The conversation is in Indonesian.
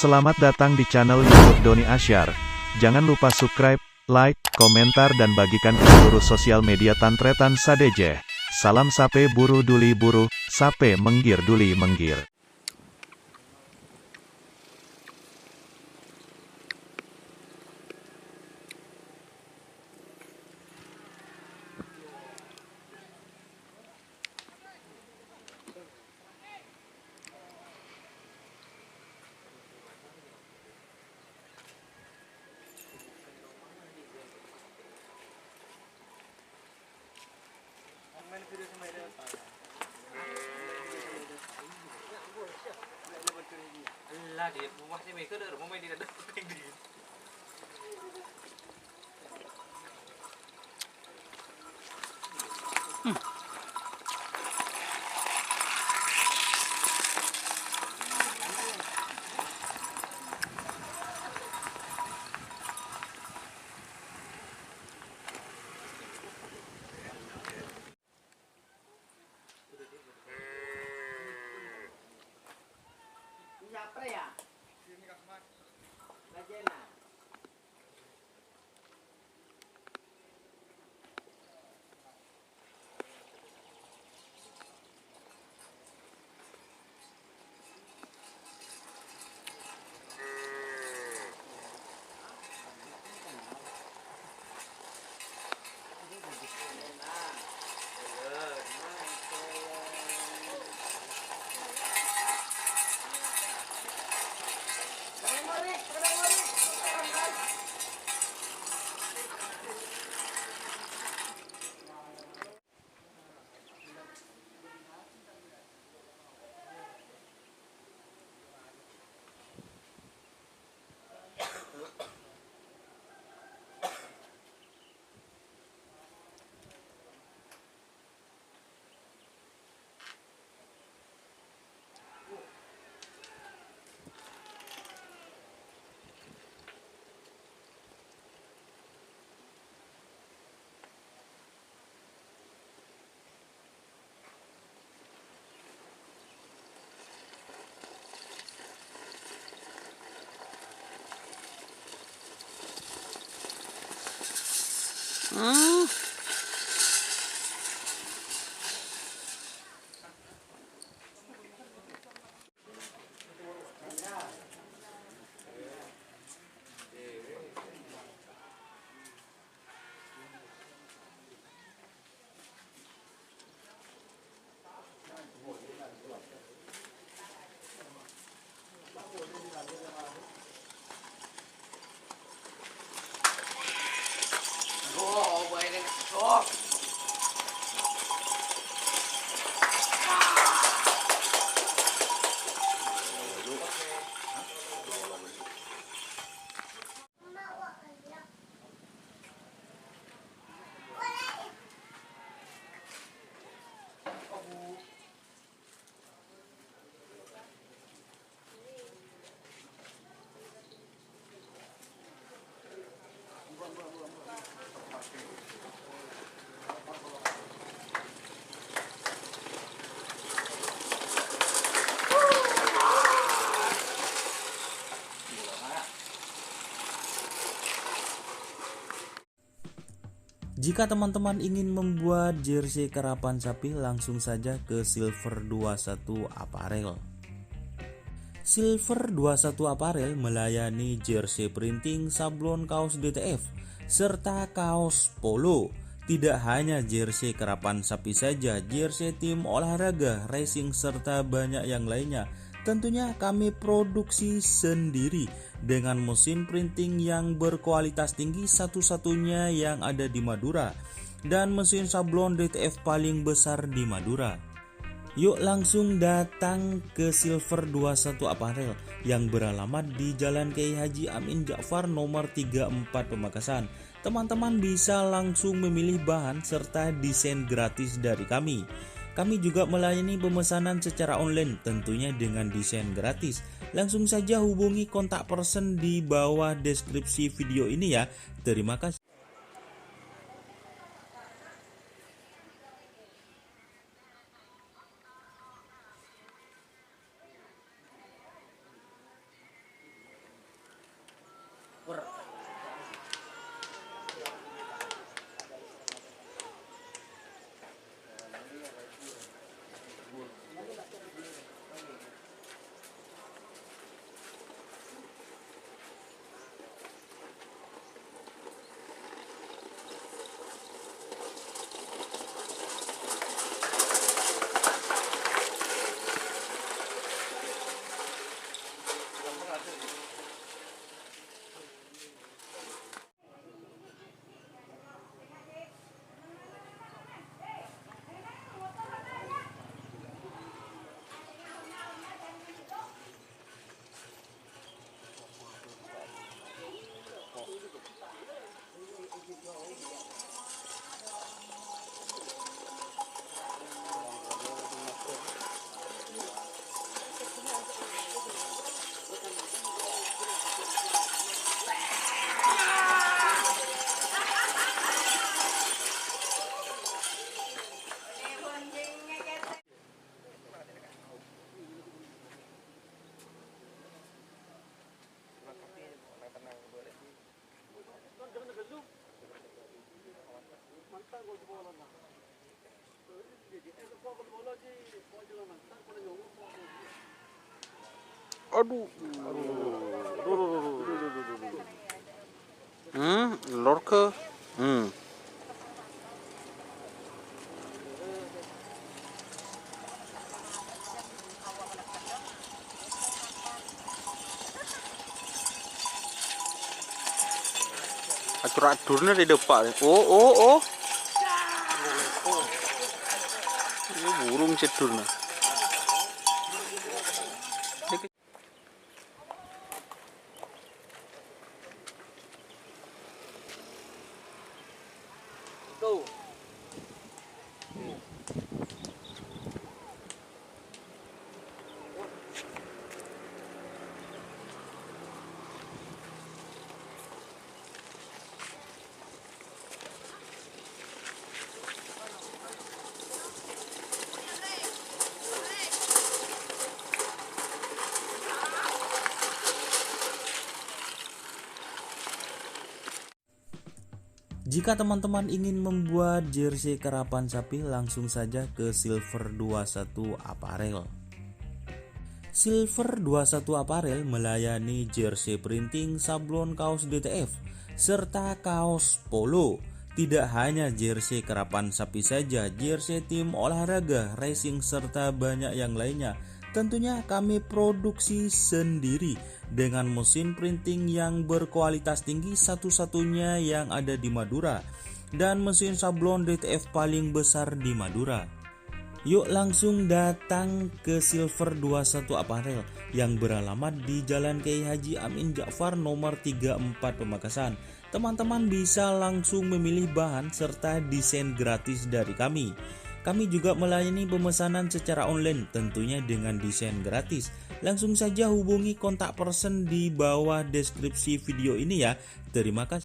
Selamat datang di channel YouTube Doni Asyar. Jangan lupa subscribe, like, komentar dan bagikan ke seluruh sosial media Tantretan Sadejeh. Salam sape buru duli buru, sape menggir duli menggir. Lah di rumah sih mereka ada rumah main di ada di. Siapa ya? Lajena. Oh, boleh deh. Oh. Jika teman-teman ingin membuat jersey karapan sapi, langsung saja ke Silver 21 Apparel. Silver 21 Apparel melayani jersey printing, sablon kaos DTF, serta kaos polo. Tidak hanya jersey karapan sapi saja, jersey tim olahraga, racing, serta banyak yang lainnya. Tentunya kami produksi sendiri dengan mesin printing yang berkualitas tinggi, satu-satunya yang ada di Madura, dan mesin sablon DTF paling besar di Madura. Yuk langsung datang ke Silver 21 Apparel yang beralamat di Jalan Kiai Haji Amin Ja'far nomor 34 Pamekasan. Teman-teman bisa langsung memilih bahan serta desain gratis dari kami. Kami juga melayani pemesanan secara online, tentunya dengan desain gratis. Langsung saja hubungi kontak person di bawah deskripsi video ini ya. Terima kasih. Aduh. Lor ke. Atur-aturnya di depan. Oh. Ini burung cedurnya. Tuh. Jika teman-teman ingin membuat jersey karapan sapi, langsung saja ke Silver 21 Apparel. Silver 21 Apparel melayani jersey printing, sablon kaos DTF, serta kaos polo. Tidak hanya jersey karapan sapi saja, jersey tim olahraga, racing, serta banyak yang lainnya. Tentunya kami produksi sendiri dengan mesin printing yang berkualitas tinggi, satu-satunya yang ada di Madura, dan mesin sablon DTF paling besar di Madura. Yuk langsung datang ke Silver 21 Apparel yang beralamat di Jalan Kiai Haji Amin Ja'far nomor 34 Pamekasan. Teman-teman bisa langsung memilih bahan serta desain gratis dari kami. Kami juga melayani pemesanan secara online, tentunya dengan desain gratis. Langsung saja hubungi kontak person di bawah deskripsi video ini ya. Terima kasih.